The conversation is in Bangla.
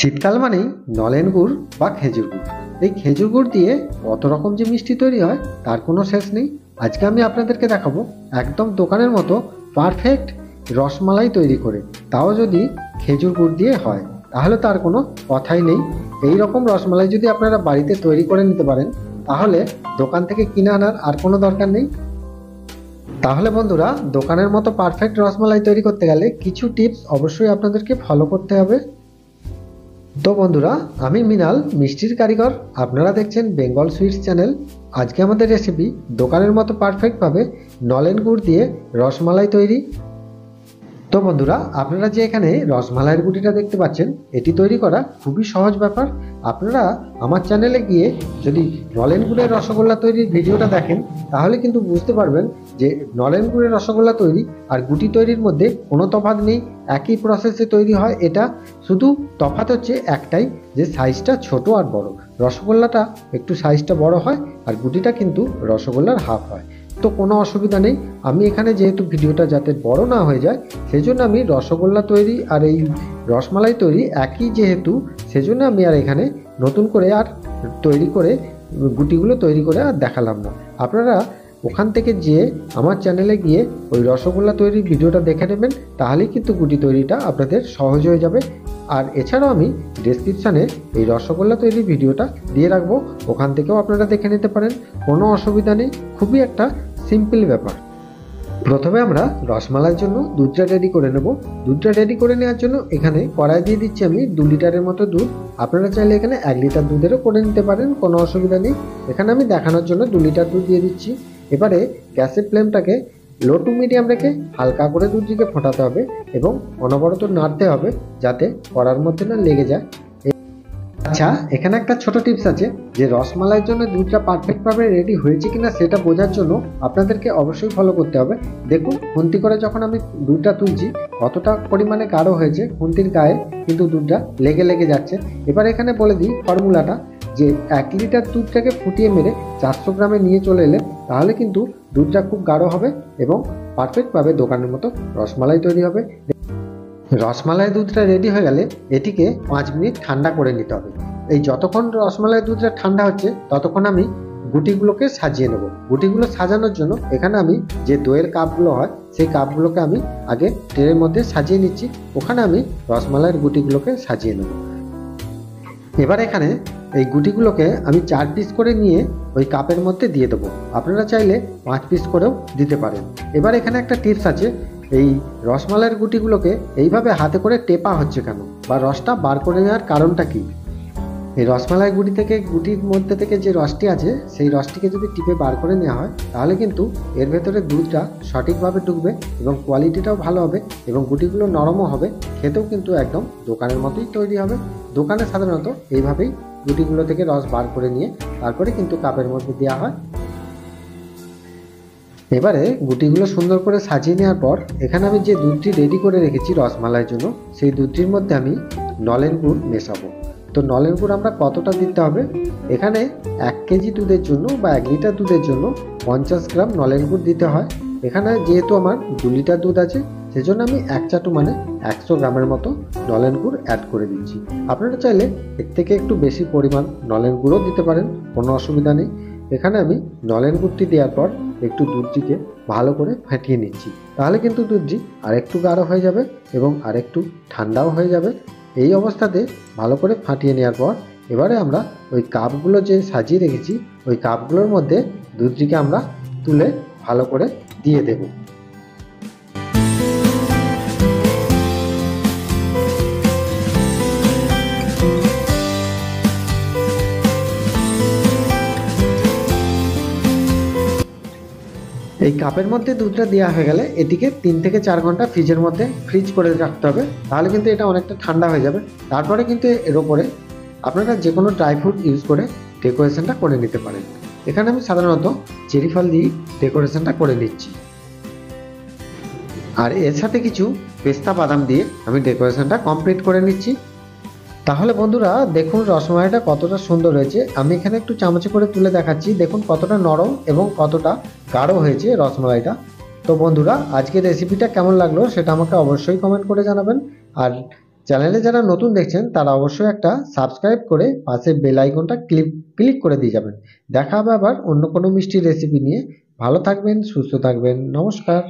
শীতকাল মানেই নলেন গুড় বা খেজুর গুড়। এই খেজুর গুড় দিয়ে কত রকম যে মিষ্টি তৈরি হয় তার কোনো শেষ নেই। আজকে আমি আপনাদেরকে দেখাবো একদম দোকানের মতো পারফেক্ট রসমালাই তৈরি করে, তাও যদি খেজুর গুড় দিয়ে হয় তাহলে তার কোনো কথাই নেই। এই রকম রসমালাই যদি আপনারা বাড়িতে তৈরি করে নিতে পারেন তাহলে দোকান থেকে কিনে আনার আর কোনো দরকার নেই। তাহলে বন্ধুরা, দোকানের মতো পারফেক্ট রসমালাই তৈরি করতে গেলে কিছু টিপস অবশ্যই আপনাদেরকে ফলো করতে হবে। তো বন্ধুরা, আমি মৃণাল, মিষ্টির কারিগর। আপনারা দেখছেন বেঙ্গল সুইটস চ্যানেল। আজকে আমাদের রেসিপি দোকানের মতো পারফেক্টভাবে নলেন গুড় দিয়ে রসমালাই তৈরি। তো বন্ধুরা, আপনারা যে এখানে রসমালাইয়ের গুটিটা দেখতে পাচ্ছেন, এটি তৈরি করা খুবই সহজ ব্যাপার। আপনারা আমার চ্যানেলে গিয়ে যদি নলেন গুড়ের রসগোল্লা তৈরির ভিডিওটা দেখেন তাহলে কিন্তু বুঝতে পারবেন যে নলেন গুড়ের রসগোল্লা তৈরি আর গুটি তৈরির মধ্যে কোনো তফাৎ নেই, একই প্রসেসে তৈরি হয়। এটা শুধু তফাৎ হচ্ছে একটাই, যে সাইজটা ছোট আর বড়। রসগোল্লাটা একটু সাইজটা বড় হয় আর গুটিটা কিন্তু রসগোল্লার হাফ হয়। তো কোনো অসুবিধা নেই। আমি এখানে যেহেতু ভিডিওটা যাতে বড় না হয়ে যায় সেজন্য আমি রসগোল্লা তৈরি আর এই রসমালাই তৈরি একই যেহেতু, সেজন্য আমি আর এখানে নতুন করে আর তৈরি করে গুটিগুলো তৈরি করে আর দেখালাম না। আপনারা ওখান থেকে যেয়ে আমার চ্যানেলে গিয়ে ওই রসগোল্লা তৈরির ভিডিওটা দেখে নেবেন, তাহলেই কিন্তু গুটি তৈরিটা আপনাদের সহজ হয়ে যাবে। আর এছাড়াও আমি ডেসক্রিপশানে এই রসগোল্লা তৈরির ভিডিওটা দিয়ে রাখবো, ওখান থেকেও আপনারা দেখে নিতে পারেন, কোনো অসুবিধা নেই। খুবই একটা সিম্পল ব্যাপার। প্রথমে আমরা রসমালাইয়ের জন্য দুধটা রেডি করে নেব। দুধটা রেডি করে নেওয়ার জন্য এখানে কড়াই দিয়ে দিচ্ছি আমি 2 লিটারের মতো দুধ। আপনারা চাইলে এখানে 1 লিটার দুধেরও করে নিতে পারেন, কোনো অসুবিধা নেই। এখানে আমি দেখানোর জন্য 2 লিটার দুধ দিয়ে দিচ্ছি। এবারে গ্যাসের ফ্লেমটাকে লো টু মিডিয়াম রেখে হালকা করে দুধটিকে ফোটাতে হবে এবং অনবরত নাড়তে হবে যাতে কড়ার মধ্যে না লেগে যায়। আচ্ছা, এখানে একটা ছোট টিপস আছে যে রসমালাইয়ের জন্য দুধটা পারফেক্টভাবে রেডি হয়েছে কিনা সেটা বোঝার জন্য আপনাদেরকে অবশ্যই ফলো করতে হবে। দেখুন, খুন্তি করে যখন আমি দুধটা তুলছি কতটা পরিমাণে গাঢ় হয়েছে, খুন্তির গায়ে কিন্তু দুধটা লেগে লেগে যাচ্ছে। এবার এখানে বলে দিই ফর্মুলাটা, যে 1 লিটার দুধটাকে ফুটিয়ে মেরে 400 গ্রামে নিয়ে চলে এলে তাহলে কিন্তু দুধটা খুব গাঢ় হবে এবং পারফেক্টভাবে দোকানের মতো রসমালাই তৈরি হবে। রসমালাই দুধটা রেডি হয়ে গেলে এটিকে 5 মিনিট ঠান্ডা করে নিতে হবে। এই যতক্ষণ রসমালাই দুধটা ঠান্ডা হচ্ছে ততক্ষণ আমি গুটিগুলোকে সাজিয়ে নেব। গুটিগুলো সাজানোর জন্য এখানে আমি যে দইয়ের কাপগুলো হয় সেই কাপগুলোকে আমি আগে ট্রের মধ্যে সাজিয়ে নিচ্ছি, ওখানে আমি রসমালাইয়ের গুটিগুলোকে সাজিয়ে নেব। এবার এখানে এই গুটিগুলোকে আমি 4 পিস করে নিয়ে ওই কাপের মধ্যে দিয়ে দেবো। আপনারা চাইলে 5 পিস করেও দিতে পারেন। এবার এখানে একটা টিপস আছে, এই রসমালাইয়ের গুটিগুলোকে এইভাবে হাতে করে টেপা হচ্ছে কেন, বা রসটা বার করে নেওয়ার কারণটা কি? এই রসমালাই গুটি থেকে, গুটির মধ্যে থেকে যে রসটি আছে সেই রসটিকে যদি টিপে বার করে নেওয়া হয় তাহলে কিন্তু এর ভেতরে দুধটা সঠিকভাবে ঢুকবে এবং কোয়ালিটিটাও ভালো হবে এবং গুটিগুলো নরমও হবে, খেতেও কিন্তু একদম দোকানের মতোই তৈরি হবে। দোকানে সাধারণত এইভাবেই গুটিগুলো থেকে রস বার করে নিয়ে তারপরে কিন্তু কাপের মধ্যে দেওয়া হয়। এবারে গুটিগুলো সুন্দর করে সাজিয়ে নেওয়ার পর এখানে আমি যে দুধটি রেডি করে রেখেছি রসমালাইয়ের জন্য, সেই দুধটির মধ্যে আমি নলেন গুড় মেশাবো। তো নলেন গুড় আমরা কতটা দিতে হবে, এখানে 1 কেজি দুধের জন্য বা 1 লিটার দুধের জন্য 50 গ্রাম নলেন গুড় দিতে হয়। এখানে যেহেতু আমার 2 লিটার দুধ আছে সেজন্য আমি 1 চাটু মানে 100 গ্রামের মতো নলেন গুড় অ্যাড করে দিচ্ছি। আপনারা চাইলে এর থেকে একটু বেশি পরিমাণ নলেন গুঁড়ও দিতে পারেন, কোনো অসুবিধা নেই। এখানে আমি নলেন গুড়টি দেওয়ার পর একটু দুধটিকে ভালো করে ফাটিয়ে নিচ্ছি, তাহলে কিন্তু দুধটি আরেকটু গাঢ় হয়ে যাবে এবং আরেকটু ঠান্ডাও হয়ে যাবে। এই অবস্থাতে ভালো করে ফাটিয়ে নেওয়ার পর এবারে আমরা ওই কাপগুলো যে সাজিয়ে রেখেছি ওই কাপগুলোর মধ্যে দুধটিকে আমরা তুলে ভালো করে দিয়ে দেব। এই কাপের মধ্যে দুধটা দেওয়া হয়ে গেলে এটিকে 3 থেকে 4 ঘন্টা ফ্রিজের মধ্যে ফ্রিজ করে রাখতে হবে, তাহলে কিন্তু এটা অনেকটা ঠান্ডা হয়ে যাবে। তারপরে কিন্তু এর ওপরে আপনারা যে কোনো ড্রাই ফ্রুট ইউজ করে ডেকোরেশনটা করে নিতে পারেন। এখানে আমি সাধারণত চেরি ফল দিয়ে ডেকোরেশনটা করে নিচ্ছি, আর এর সাথে কিছু পেস্তা বাদাম দিয়ে আমি ডেকোরেশনটা কমপ্লিট করে নিচ্ছি। তাহলে বন্ধুরা দেখুন রসমালাইটা কতটা সুন্দর হয়েছে। আমি এখানে একটু চামচে করে তুলে দেখাচ্ছি, দেখুন কতটা নরম এবং কতটা গাঢ় হয়েছে রসমালাইটা। তো বন্ধুরা, আজকের রেসিপিটা কেমন লাগলো সেটা আমাকে অবশ্যই কমেন্ট করে জানাবেন। আর চ্যানেলে যারা নতুন দেখছেন তারা অবশ্যই একটা সাবস্ক্রাইব করে পাশে বেল আইকনটা ক্লিক করে দিয়ে যাবেন। দেখা হবে আবার অন্য কোনো মিষ্টি রেসিপি নিয়ে। ভালো থাকবেন, সুস্থ থাকবেন, নমস্কার।